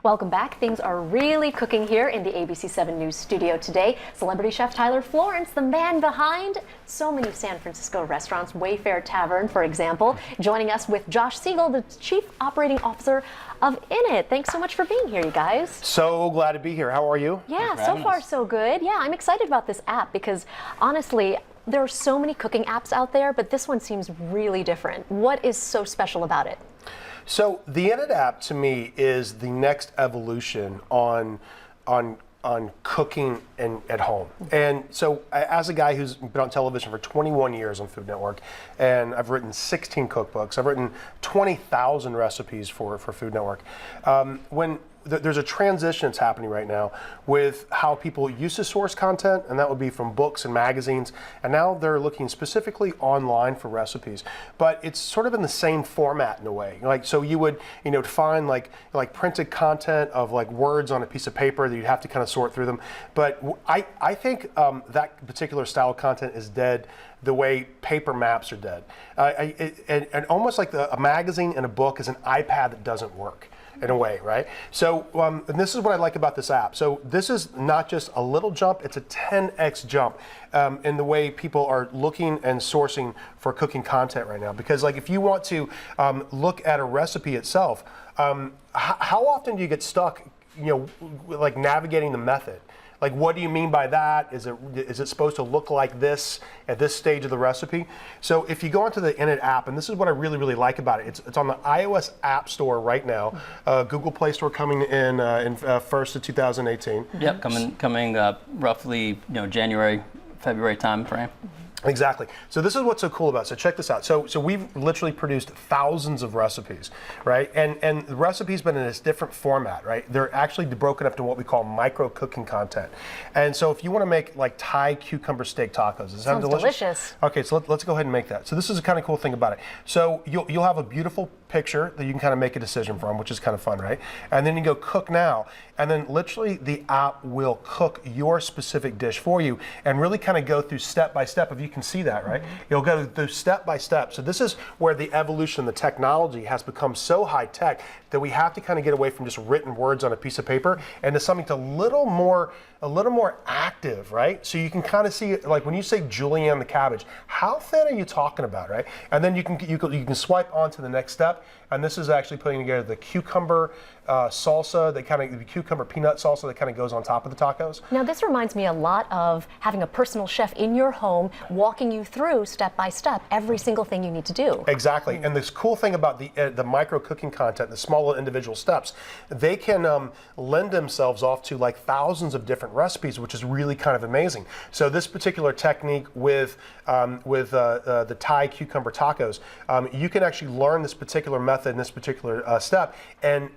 Welcome back. Things are really cooking here in the ABC7 News studio today. Celebrity chef Tyler Florence, the man behind so many San Francisco restaurants, Wayfare Tavern, for example, joining us with Josh Siegel, the Chief Operating Officer of Innit. Thanks so much for being here, you guys. So glad to be here. How are you? Yeah, so far so good. Yeah, I'm excited about this app because honestly, there are so many cooking apps out there, but this one seems really different. What is so special about it? So the Innit app to me is the next evolution on cooking at home. And so as a guy who's been on television for 21 years on Food Network, and I've written 16 cookbooks, I've written 20,000 recipes for Food Network. There's a transition that's happening right now with how people used to source content, and that would be from books and magazines, and now they're looking specifically online for recipes. But it's sort of in the same format in a way. Like, so you would, find like printed content of like words on a piece of paper that you'd have to kind of sort through them. But I think that particular style of content is dead the way paper maps are dead. And almost like a magazine and a book is an iPad that doesn't work. In a way, right? So, and this is what I like about this app. So this is not just a little jump, it's a 10x jump in the way people are looking and sourcing for cooking content right now. Because like if you want to look at a recipe itself, how often do you get stuck, like navigating the method? Like, what do you mean by that? Is it supposed to look like this at this stage of the recipe? So if you go into the Innit app, and this is what I really, really like about it, it's on the iOS App Store right now, Google Play Store coming in 1st of 2018. Yep, coming roughly January, February time frame. Exactly. So this is what's so cool about it. So check this out. So we've literally produced thousands of recipes, right? And the recipes, but in this different format, right? They're actually broken up to what we call micro cooking content. And so if you want to make like Thai cucumber steak tacos, does that sound delicious? Okay, so let's go ahead and make that. So this is a kind of cool thing about it. So you'll have a beautiful picture that you can kind of make a decision from, which is kind of fun, right? And then you go cook now, and then literally the app will cook your specific dish for you and really kind of go through step by step. If you can see that, right? You'll go through step by step. So this is where the evolution, the technology has become so high tech that we have to kind of get away from just written words on a piece of paper and to something a little more active, right? So you can kind of see, like when you say julienne the cabbage, how thin are you talking about, right? And then you can swipe on to the next step, and this is actually putting together the cucumber salsa, the cucumber peanut salsa that kind of goes on top of the tacos. Now this reminds me a lot of having a personal chef in your home walking you through step by step every single thing you need to do. Exactly, and this cool thing about the micro cooking content, the small individual steps, they can lend themselves off to like thousands of different recipes, which is really kind of amazing. So this particular technique with the Thai cucumber tacos, you can actually learn this particular method and this particular step, and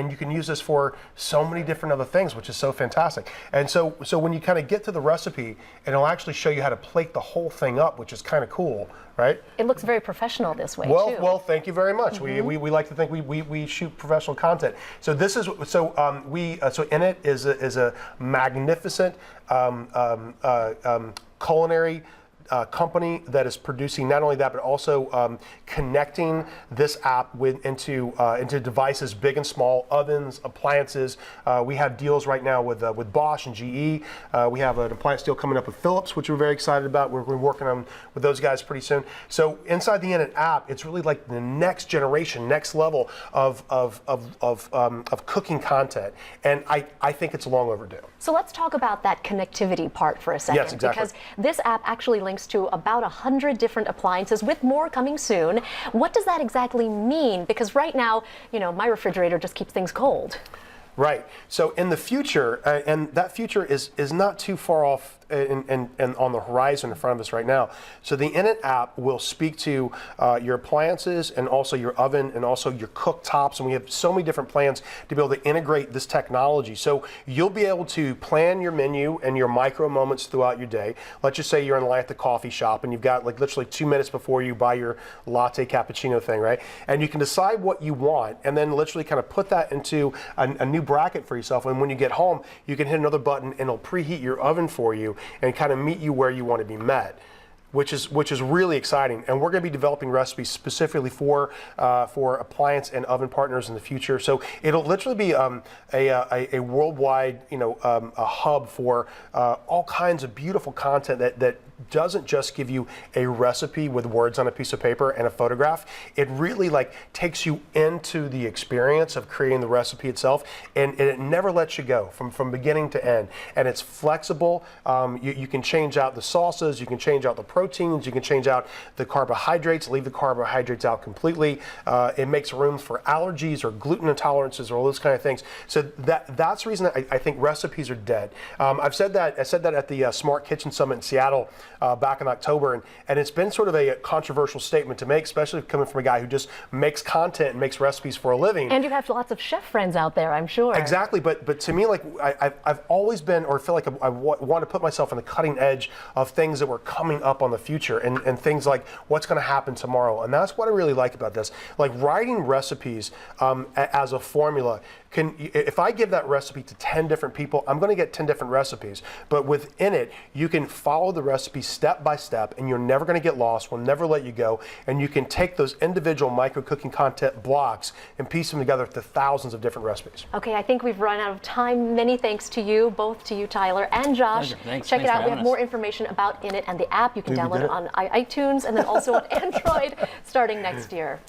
you can use this for so many different other things, which is so fantastic. And so when you kind of get to the recipe, and it'll actually show you how to plate the whole thing up, which is kind of cool, right? It looks very professional this way too. Well, thank you very much. We like to think we shoot professional content. So this is so Innit is a magnificent culinary company that is producing not only that, but also connecting this app into devices big and small, ovens, appliances. We have deals right now with Bosch and GE. We have an appliance deal coming up with Philips, which we're very excited about. We're working on with those guys pretty soon. So inside the Innit app, it's really like the next generation, next level of cooking content, and I think it's long overdue. So let's talk about that connectivity part for a second. Yes, exactly. Because this app actually links to about 100 different appliances, with more coming soon. What does that exactly mean? Because right now, my refrigerator just keeps things cold. Right. So in the future, and that future is not too far off and on the horizon in front of us right now. So the Innit app will speak to your appliances and also your oven and also your cooktops, and we have so many different plans to be able to integrate this technology. So you'll be able to plan your menu and your micro moments throughout your day. Let's just say you're in line at the coffee shop and you've got like literally 2 minutes before you buy your latte cappuccino thing, right? And you can decide what you want and then literally kind of put that into a new bracket for yourself, and when you get home you can hit another button and it'll preheat your oven for you and kind of meet you where you want to be met. which is really exciting. And we're going to be developing recipes specifically for appliance and oven partners in the future. So it'll literally be a worldwide, a hub for all kinds of beautiful content that doesn't just give you a recipe with words on a piece of paper and a photograph. It really takes you into the experience of creating the recipe itself, and it never lets you go from beginning to end. And it's flexible. You can change out the salsas, you can change out the proteins, you can change out the carbohydrates, leave the carbohydrates out completely. It makes room for allergies or gluten intolerances or all those kind of things. So that's the reason I think recipes are dead. I said that at the Smart Kitchen Summit in Seattle back in October, and it's been sort of a controversial statement to make, especially coming from a guy who just makes content and makes recipes for a living. And you have lots of chef friends out there, I'm sure. Exactly, but to me, I've always been, or feel like I want to put myself on the cutting edge of things that were coming up on the future, and things like what's going to happen tomorrow. And that's what I really like about this. Like writing recipes as a formula, if I give that recipe to 10 different people, I'm going to get 10 different recipes. But within it, you can follow the recipe step by step, and you're never going to get lost. We'll never let you go. And you can take those individual micro cooking content blocks and piece them together to thousands of different recipes. Okay, I think we've run out of time. Many thanks to you, both to you, Tyler and Josh. Thanks. Check it Thanks out. for We have having more us. information about Innit and the app. You can download it on iTunes and then also on Android starting next year.